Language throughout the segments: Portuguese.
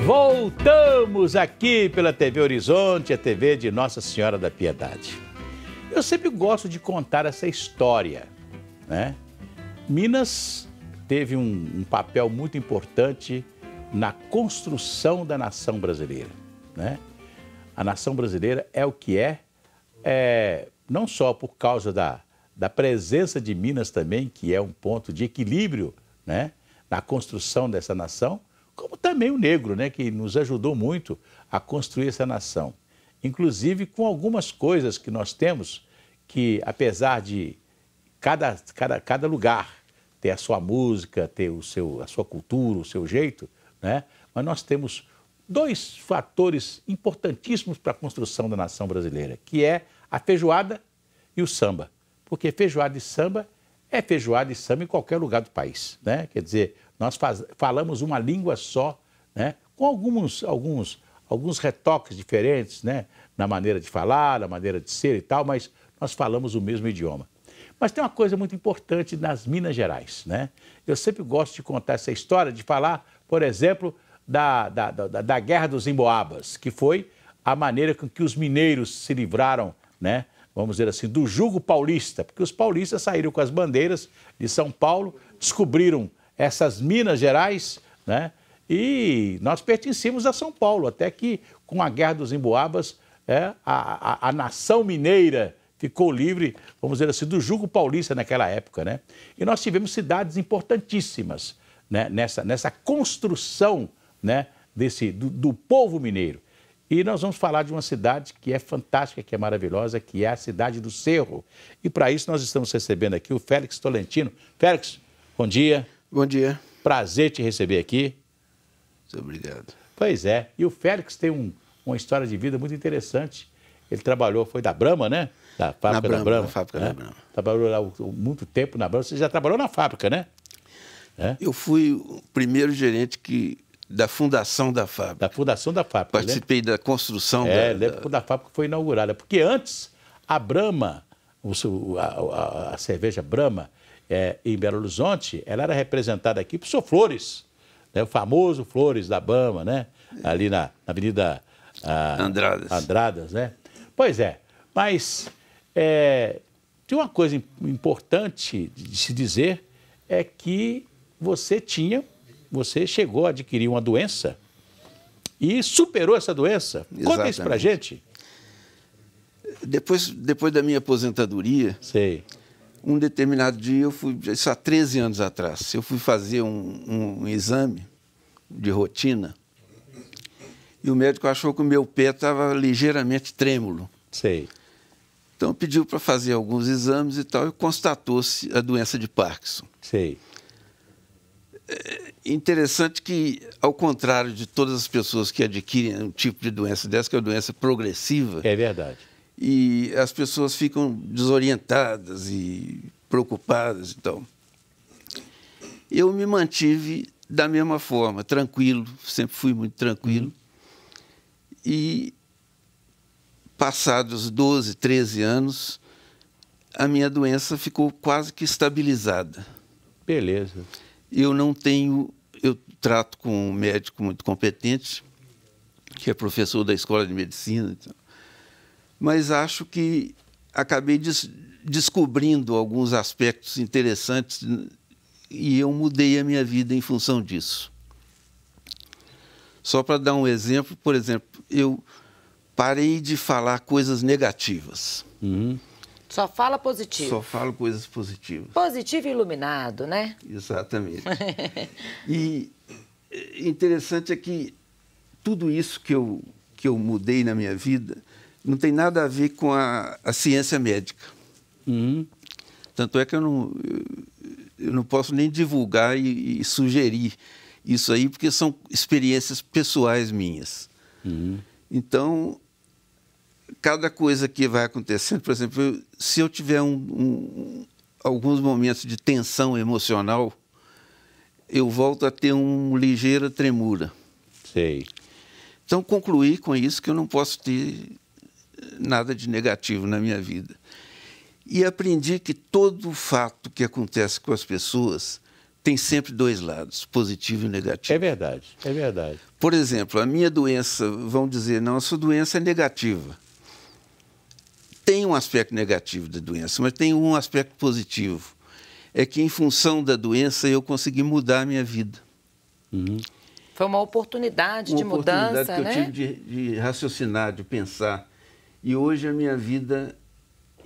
Voltamos aqui pela TV Horizonte, a TV de Nossa Senhora da Piedade. Eu sempre gosto de contar essa história, né? Minas teve um papel muito importante na construção da nação brasileira, né? A nação brasileira é o que é não só por causa da presença de Minas também, que é um ponto de equilíbrio, né, na construção dessa nação, como também o negro, né, que nos ajudou muito a construir essa nação. Inclusive com algumas coisas que nós temos, que apesar de cada lugar ter a sua música, ter a sua cultura, o seu jeito, né, mas nós temos dois fatores importantíssimos para a construção da nação brasileira, que é a feijoada e o samba. Porque feijoada e samba é feijoada e samba em qualquer lugar do país, né? Quer dizer, nós falamos uma língua só, né? Com alguns retoques diferentes, né? Na maneira de falar, na maneira de ser e tal, mas nós falamos o mesmo idioma. Mas tem uma coisa muito importante nas Minas Gerais, né? Eu sempre gosto de contar essa história, de falar, por exemplo, da Guerra dos Emboabas, que foi a maneira com que os mineiros se livraram, né? Vamos dizer assim, do jugo paulista, porque os paulistas saíram com as bandeiras de São Paulo, descobriram essas Minas Gerais, né? E nós pertencíamos a São Paulo, até que com a Guerra dos Emboabas, a nação mineira ficou livre, vamos dizer assim, do jugo paulista naquela época, né? E nós tivemos cidades importantíssimas, né, nessa construção, né, do povo mineiro. E nós vamos falar de uma cidade que é fantástica, que é maravilhosa, que é a cidade do Cerro. E para isso nós estamos recebendo aqui o Félix Tolentino. Félix, bom dia. Bom dia. Prazer te receber aqui. Muito obrigado. Pois é. E o Félix tem uma história de vida muito interessante. Ele trabalhou, foi da Brahma, né? Da fábrica da Brahma. Na fábrica da Brahma. Trabalhou lá muito tempo na Brahma. Você já trabalhou na fábrica, né? Eu fui o primeiro gerente da fundação da fábrica. Da fundação da fábrica. Participei da construção lembro quando a fábrica foi inaugurada. Porque antes, a Brahma, a cerveja Brahma, em Belo Horizonte, ela era representada aqui por seu Flores, né? O famoso Flores da Brahma, né? Ali na Avenida Andradas, né? Pois é, mas tem uma coisa importante de se dizer, é que você chegou a adquirir uma doença e superou essa doença. Exatamente. Conta isso pra gente. Depois da minha aposentadoria, sei, um determinado dia, isso há 13 anos atrás, eu fui fazer um exame de rotina e o médico achou que o meu pé estava ligeiramente trêmulo. Sei. Então pediu para fazer alguns exames e tal, e constatou-se a doença de Parkinson. Sei. Interessante que, ao contrário de todas as pessoas que adquirem um tipo de doença dessa, que é uma doença progressiva... É verdade. E as pessoas ficam desorientadas e preocupadas e tal. Eu me mantive da mesma forma, tranquilo, sempre fui muito tranquilo. E, passados 12, 13 anos, a minha doença ficou quase que estabilizada. Beleza. Eu trato com um médico muito competente, que é professor da Escola de Medicina, mas acho que acabei descobrindo alguns aspectos interessantes e eu mudei a minha vida em função disso. Só para dar um exemplo, por exemplo, eu parei de falar coisas negativas. Só fala positivo. Só falo coisas positivas. Positivo e iluminado, né? Exatamente. E interessante é que tudo isso que eu mudei na minha vida não tem nada a ver com a ciência médica. Tanto é que eu não posso nem divulgar e sugerir isso aí, porque são experiências pessoais minhas. Então, cada coisa que vai acontecendo, por exemplo, se eu tiver alguns momentos de tensão emocional, eu volto a ter uma ligeira tremura. Sei. Então, concluí com isso que eu não posso ter nada de negativo na minha vida. E aprendi que todo fato que acontece com as pessoas tem sempre dois lados, positivo e negativo. É verdade, é verdade. Por exemplo, a minha doença, vão dizer, não, a sua doença é negativa. Tem um aspecto negativo da doença, mas tem um aspecto positivo. É que, em função da doença, eu consegui mudar a minha vida. Foi uma oportunidade de mudança, que né? eu tive de raciocinar, de pensar. E hoje a minha vida,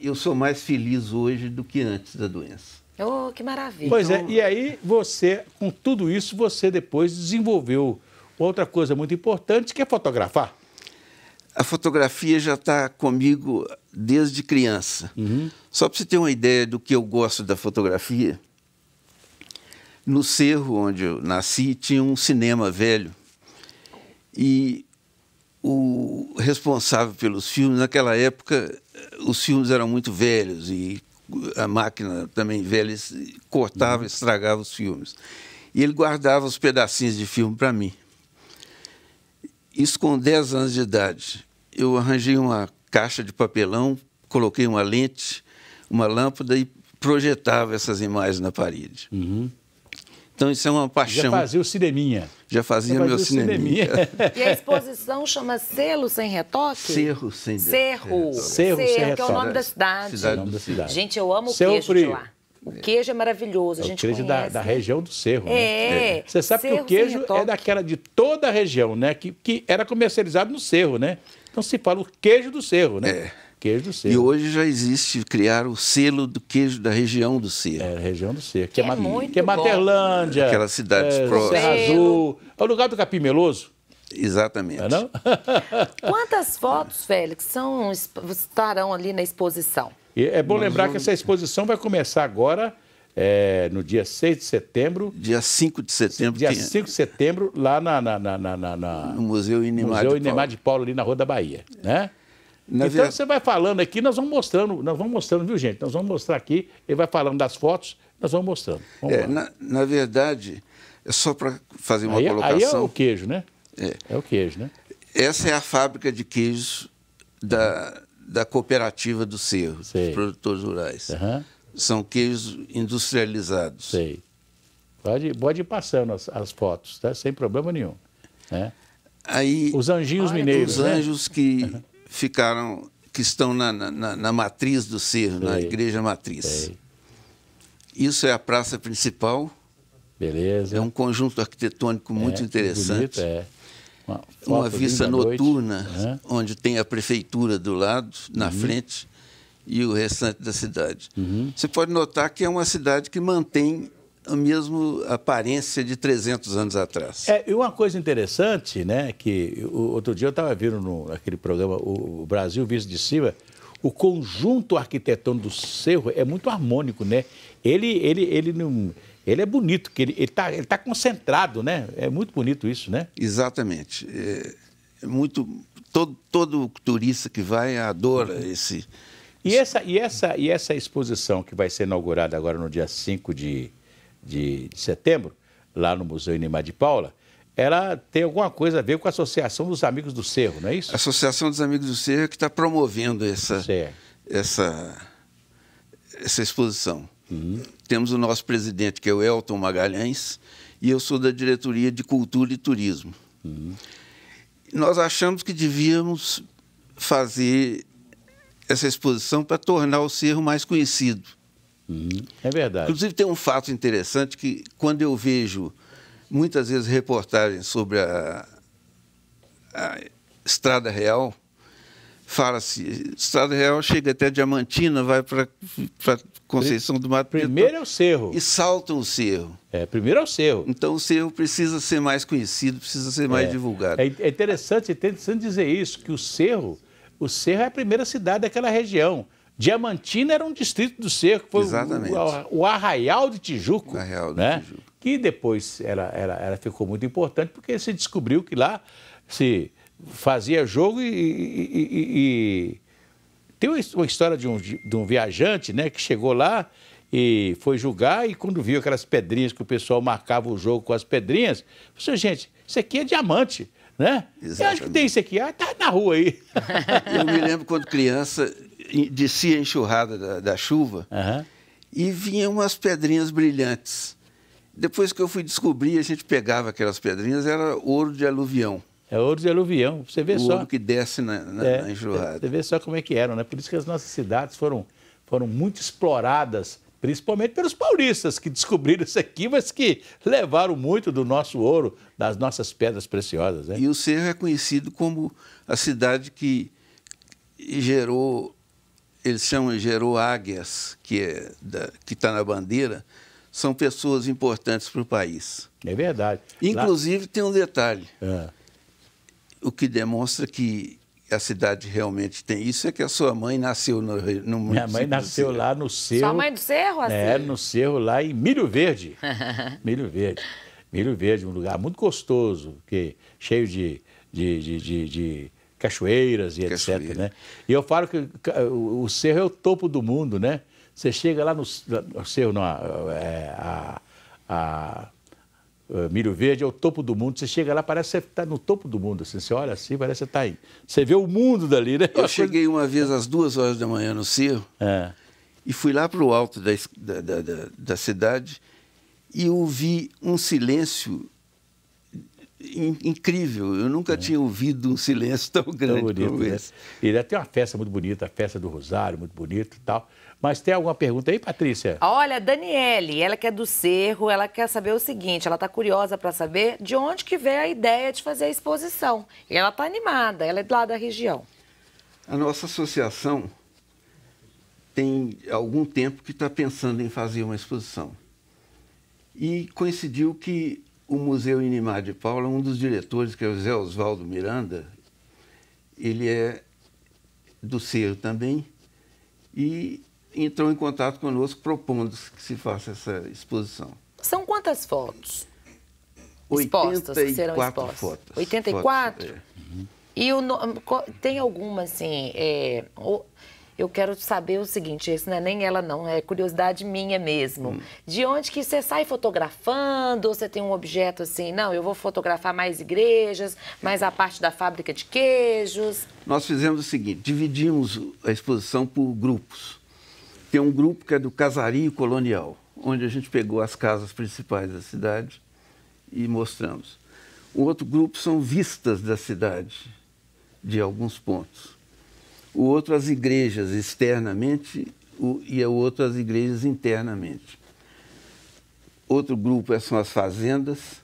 eu sou mais feliz hoje do que antes da doença. Oh, que maravilha. Pois é, e aí você, com tudo isso, você depois desenvolveu outra coisa muito importante, que é fotografar. A fotografia já está comigo desde criança. Só para você ter uma ideia do que eu gosto da fotografia, no Cerro, onde eu nasci, tinha um cinema velho. E o responsável pelos filmes, naquela época, os filmes eram muito velhos e a máquina também velha cortava, estragava os filmes. E ele guardava os pedacinhos de filme para mim. Isso com 10 anos de idade. Eu arranjei uma caixa de papelão, coloquei uma lente, uma lâmpada e projetava essas imagens na parede. Então isso é uma paixão. Já fazia o cineminha. Já fazia meu cineminha. E a exposição chama Selo Sem Retoque? Cerro Sem Cerro. Cerro Sem que é o Retoque. nome da cidade. Nome da cidade. Gente, eu amo o Cerro queijo Frio. de lá. O queijo é maravilhoso, a É o gente queijo conhece. da região do Cerro. É. Né? Você sabe que Cerro o Sem queijo Retoque. é daquela de toda a região, né? Que era comercializado no Cerro, né? Então se fala o queijo do Cerro, né? É. Queijo do Cerro. E hoje já existe, criar o selo do queijo da região do Cerro. É, a região do Cerro. Que é muito que é bom. Materlândia. Aquelas cidades próximas. Serra Azul. É o lugar do Capim Meloso, Exatamente. não é não? Quantas fotos, Félix, estarão ali na exposição? E é bom lembrar que essa exposição vai começar agora, no dia 6 de setembro. Dia 5 de setembro, Dia tem 5 de setembro, lá no Museu Inemar Museu de Inemar Paula. de Paula, ali na Rua da Bahia, né? Na Então ver- você vai falando aqui, nós vamos mostrando, viu, gente? Nós vamos mostrar aqui, ele vai falando das fotos, nós vamos mostrando. Vamos lá. na verdade, é só para fazer uma Aí é colocação. o queijo, né? É. É o queijo, né? Essa é a fábrica de queijos da cooperativa do Cerro, Sei. dos produtores rurais. Aham, São queijos industrializados. sei. Pode ir passando as fotos, tá? Sem problema nenhum. Né? Aí, Os anjinhos Olha, mineiros, os né? anjos que estão na matriz do Cerro, na Sei. igreja matriz. Sei. Isso é a praça principal, Beleza. é um conjunto arquitetônico muito que interessante. bonito, é. Uma foto vista linda à noite. noturna, Aham. onde tem a prefeitura do lado, na frente, e o restante da cidade. Você pode notar que é uma cidade que mantém a mesma aparência de 300 anos atrás. E uma coisa interessante, né, que outro dia eu estava vendo naquele programa o Brasil Visto de Cima, o conjunto arquitetônico do Cerro é muito harmônico, né? Ele não, ele é bonito, que ele tá concentrado, né? É muito bonito isso, né? Exatamente. É muito, todo turista que vai adora esse... E essa exposição que vai ser inaugurada agora no dia 5 de setembro, lá no Museu Inemar de Paula, ela tem alguma coisa a ver com a Associação dos Amigos do Cerro, não é isso? A Associação dos Amigos do Cerro é que está promovendo Certo. essa exposição. Temos o nosso presidente, que é o Elton Magalhães, e eu sou da diretoria de Cultura e Turismo. Nós achamos que devíamos fazer essa exposição para tornar o Cerro mais conhecido. É verdade. Inclusive, tem um fato interessante que, quando eu vejo muitas vezes reportagens sobre a Estrada Real, fala-se, Estrada Real chega até Diamantina, vai para Conceição do Mato Primeiro é o Cerro. e saltam o Cerro. Primeiro é o Cerro. Então, o Cerro precisa ser mais conhecido, precisa ser mais divulgado. É interessante dizer isso, que o Cerro é a primeira cidade daquela região. Diamantina era um distrito do Cerro, que foi Exatamente. o Arraial de Tijuco. Arraial de né? Tijuco. Que depois ela ficou muito importante, porque se descobriu que lá se fazia jogo e... Tem uma história de um viajante, né, que chegou lá e foi julgar, e quando viu aquelas pedrinhas que o pessoal marcava o jogo com as pedrinhas, falou assim, gente, isso aqui é diamante, né? Exatamente. Eu acho que tem isso aqui, tá na rua aí. Eu me lembro quando criança, descia a enxurrada da chuva Aham. e vinham umas pedrinhas brilhantes. Depois que eu fui descobrir, a gente pegava aquelas pedrinhas, era ouro de aluvião. É ouro de aluvião, você vê O só. ouro que desce na enxurrada. Você vê só como é que eram, né? Por isso que as nossas cidades foram muito exploradas, principalmente pelos paulistas, que descobriram isso aqui, mas que levaram muito do nosso ouro, das nossas pedras preciosas, né? E o Cerro é conhecido como a cidade que gerou, eles chamam de gerou águias, que está na bandeira, são pessoas importantes para o país. É verdade. Inclusive, tem um detalhe. Ah. O que demonstra que a cidade realmente tem isso é que a sua mãe nasceu no município. Minha mãe nasceu lá no Cerro. Sua mãe do Cerro, assim? É, no Cerro, lá em Milho Verde. Milho Verde. Milho Verde, um lugar muito gostoso, cheio de cachoeiras e etc. Né? E eu falo que o Cerro é o topo do mundo, né? Você chega lá no Cerro, Milho Verde é o topo do mundo. Você chega lá, parece que você está no topo do mundo. Assim, você olha assim, parece que você está aí. Você vê o mundo dali, né? Eu cheguei uma vez às 2h da manhã no Cerro e fui lá para o alto da cidade e ouvi um silêncio incrível. Eu nunca tinha ouvido um silêncio tão grande bonito, como esse. Né? E tem uma festa muito bonita, a festa do Rosário, muito bonita e tal. Mas tem alguma pergunta aí, Patrícia? Olha, Daniele, ela que é do Cerro, ela quer saber o seguinte, ela está curiosa para saber de onde que veio a ideia de fazer a exposição. E ela está animada, ela é lá da região. A nossa associação tem algum tempo que está pensando em fazer uma exposição. E coincidiu que o Museu Inimar de Paula, um dos diretores, que é o Zé Osvaldo Miranda, ele é do Cerro também, e entrou em contato conosco propondo que se faça essa exposição. São quantas fotos expostas que serão 84 expostas? fotos. 84? Fotos, E tem alguma, assim, eu quero saber o seguinte, isso não é nem ela não, é curiosidade minha mesmo. De onde que você sai fotografando, ou você tem um objeto assim, não, eu vou fotografar mais igrejas, mais a parte da fábrica de queijos? Nós fizemos o seguinte, dividimos a exposição por grupos. Tem um grupo que é do Casario Colonial, onde a gente pegou as casas principais da cidade e mostramos. O outro grupo são vistas da cidade, de alguns pontos. O outro, as igrejas externamente, e o outro, as igrejas internamente. Outro grupo são as fazendas,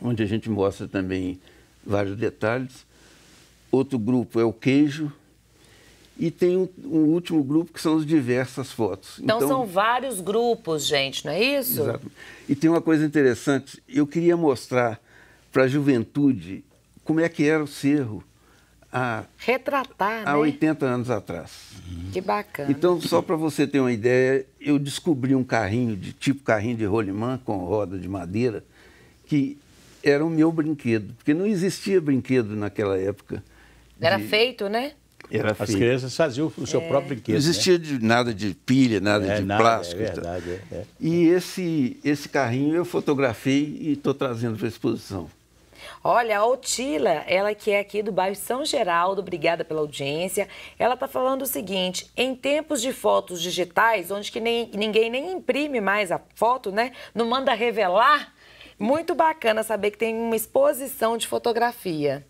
onde a gente mostra também vários detalhes. Outro grupo é o queijo. E tem um último grupo que são as diversas fotos. Então são vários grupos, gente, não é isso? Exato. E tem uma coisa interessante, eu queria mostrar para a juventude como é que era o Cerro retratar, há né? 80 anos atrás. Que bacana. Então, só para você ter uma ideia, eu descobri um carrinho, tipo carrinho de rolimã, com roda de madeira, que era o meu brinquedo, porque não existia brinquedo naquela época. Era feito, né? Era As feito. crianças faziam o seu próprio brinquedo. Não existia nada de pilha, nada de plástico. É verdade. E esse carrinho eu fotografei e estou trazendo para a exposição. Olha, a Otila, ela que é aqui do bairro São Geraldo, obrigada pela audiência, ela está falando o seguinte, em tempos de fotos digitais, onde que ninguém nem imprime mais a foto, né? Não manda revelar, muito bacana saber que tem uma exposição de fotografia.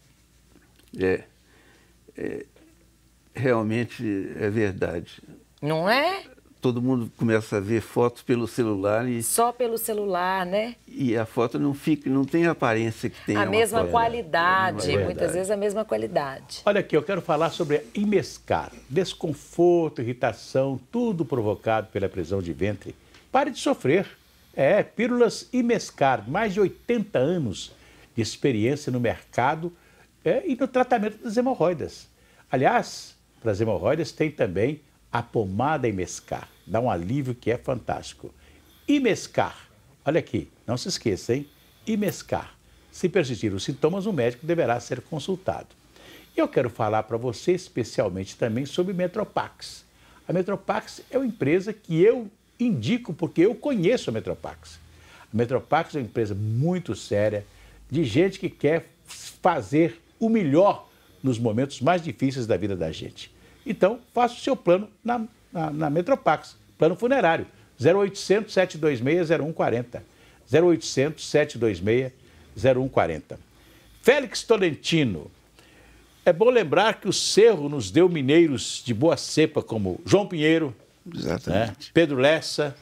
Realmente é verdade. Não é? Todo mundo começa a ver fotos pelo celular e... Só pelo celular, né? E a foto não tem a aparência que tem a mesma foto. qualidade, muitas vezes a mesma qualidade. Olha aqui, eu quero falar sobre Imescar. Desconforto, irritação, tudo provocado pela prisão de ventre. Pare de sofrer. Pílulas Imescar, mais de 80 anos de experiência no mercado e no tratamento das hemorroidas. Aliás, para as hemorroidas tem também a pomada Imescar. Dá um alívio que é fantástico. Imescar, olha aqui, não se esqueça, hein? Imescar. Se persistir os sintomas, o médico deverá ser consultado. E eu quero falar para você especialmente também sobre Metropax. A Metropax é uma empresa que eu indico porque eu conheço a Metropax. A Metropax é uma empresa muito séria, de gente que quer fazer o melhor nos momentos mais difíceis da vida da gente. Então, faça o seu plano na Metropax, plano funerário, 0800 726 0140. 0800 726 0140. Félix Tolentino. É bom lembrar que o Cerro nos deu mineiros de boa cepa, como João Pinheiro, né? Pedro Lessa,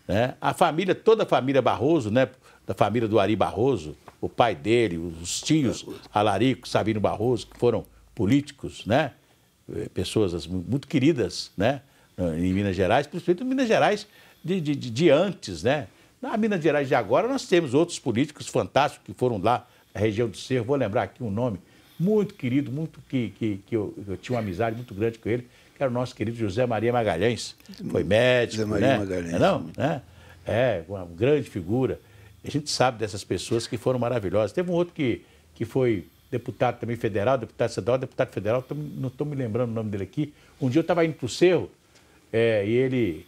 né? A família, toda a família Barroso, né? Da família do Ari Barroso, o pai dele, os tios Alarico, Sabino Barroso, que foram políticos, né? Pessoas muito queridas, né? Em Minas Gerais, principalmente em Minas Gerais de antes, né? Na Minas Gerais de agora nós temos outros políticos fantásticos que foram lá na região do Cerro. Vou lembrar aqui um nome muito querido, muito que eu tinha uma amizade muito grande com ele, que era o nosso querido José Maria Magalhães. Foi médico, José Maria né? Magalhães. Não, né? É, uma grande figura. A gente sabe dessas pessoas que foram maravilhosas. Teve um outro que foi deputado também federal, deputado estadual, deputado federal, não estou me lembrando o nome dele aqui. Um dia eu estava indo para o Cerro e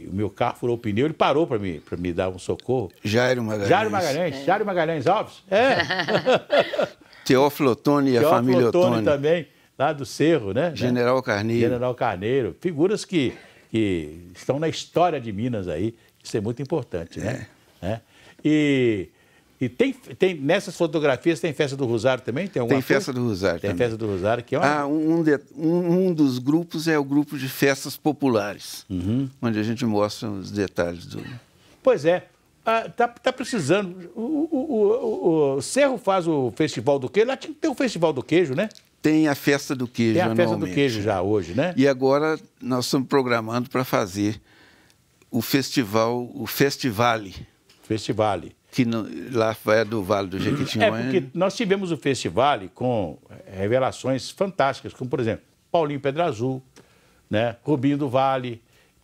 o meu carro furou o pneu, ele parou para me dar um socorro. Jairo Magalhães Alves. É. Teófilo Otoni e a família Otoni também, lá do Cerro, né? General Carneiro. General Carneiro. Figuras que estão na história de Minas aí. Isso é muito importante, né? E tem nessas fotografias tem festa do Rosário também? Tem festa do Rosário também. Tem festa do Rosário que é um dos grupos é o grupo de festas populares, onde a gente mostra os detalhes do... Pois é. Tá precisando. O Cerro faz o Festival do Queijo. Lá tinha que ter o Festival do Queijo, né? Tem a Festa do Queijo Tem a Festa anualmente. do Queijo já hoje, né? E agora nós estamos programando para fazer o festival, o Festivale. Que lá vai do Vale do Jequitinhonha. Porque nós tivemos o Festivale com revelações fantásticas, como, por exemplo, Paulinho Pedra Azul, né? Rubinho do Vale,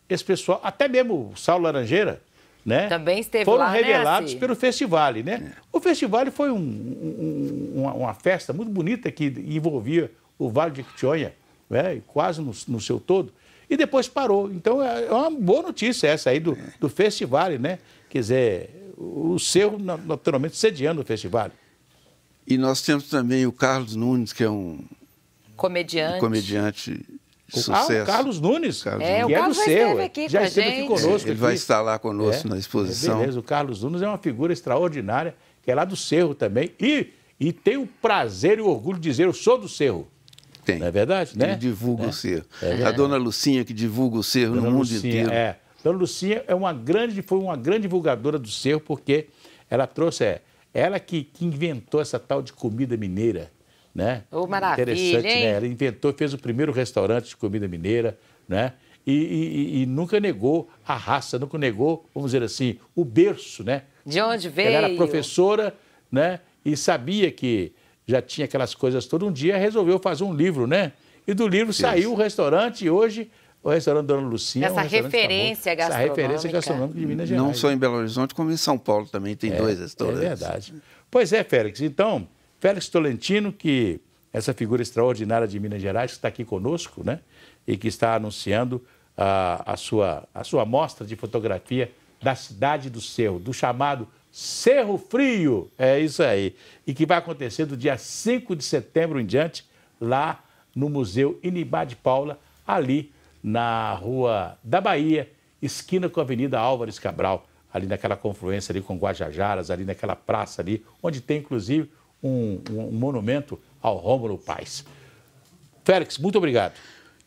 esse pessoal, até mesmo o Saulo Laranjeira, né? Também esteve foram lá, revelados, né, pelo Festivale, né? O Festivale foi uma festa muito bonita que envolvia o Vale do Jequitinhonha, né? Quase no seu todo, e depois parou. Então é uma boa notícia essa aí do Festivale, né? Quer dizer, o Cerro naturalmente sediando o Festivale. E nós temos também o Carlos Nunes, que é um comediante de sucesso. O Carlos Nunes, o Carlos do Cerro, aqui já com esteve a aqui gente. conosco. Ele vai estar lá conosco na exposição. Beleza, o Carlos Nunes é uma figura extraordinária, que é lá do Cerro também, e tem o prazer e o orgulho de dizer, eu sou do Cerro. Tem. Não é verdade? Né? Ele divulga o Cerro. A dona Lucinha, que divulga o Cerro no mundo inteiro. Dona Lucinha foi uma grande divulgadora do Cerro, porque ela trouxe, ela que inventou essa tal de comida mineira, né? Maravilha, interessante, hein? né? Ela inventou, fez o primeiro restaurante de comida mineira, né? E nunca negou a raça, nunca negou, vamos dizer assim, o berço, né? De onde veio? Ela era professora, né? E sabia que já tinha aquelas coisas todas. Um dia resolveu fazer um livro, né? E do livro saiu o restaurante, e hoje o restaurante Dona Lucinha essa referência gastronômica. Essa referência gastronômica de Minas Gerais. Não só em Belo Horizonte, como em São Paulo também tem 2 restaurantes. É verdade. Pois é, Félix. Então, Félix Tolentino, que essa figura extraordinária de Minas Gerais, que está aqui conosco, né? E que está anunciando a sua mostra de fotografia da cidade do Cerro, do chamado Cerro Frio. É isso aí. E que vai acontecer do dia 5 de setembro em diante, lá no Museu Inibá de Paula, ali na Rua da Bahia, esquina com a Avenida Álvares Cabral, ali naquela confluência ali com Guajajaras, ali naquela praça ali, onde tem inclusive um monumento ao Rômulo Paes. Félix, muito obrigado.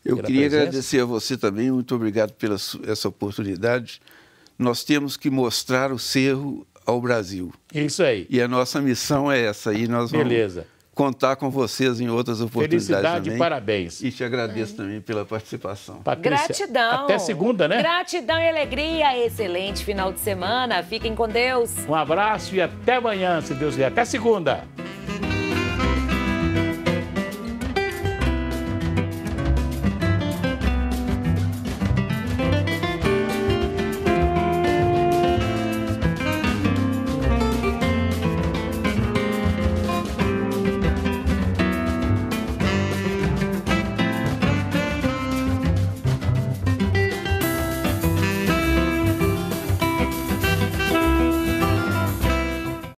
Eu queria agradecer a você também, muito obrigado pela essa oportunidade. Nós temos que mostrar o Cerro ao Brasil. Isso aí. E a nossa missão é essa, e nós vamos contar com vocês em outras oportunidades. Felicidade também. E parabéns. E te agradeço também pela participação. Patrícia, gratidão. Até segunda, né? Gratidão e alegria. Excelente final de semana. Fiquem com Deus. Um abraço e até amanhã, se Deus quiser. Até segunda.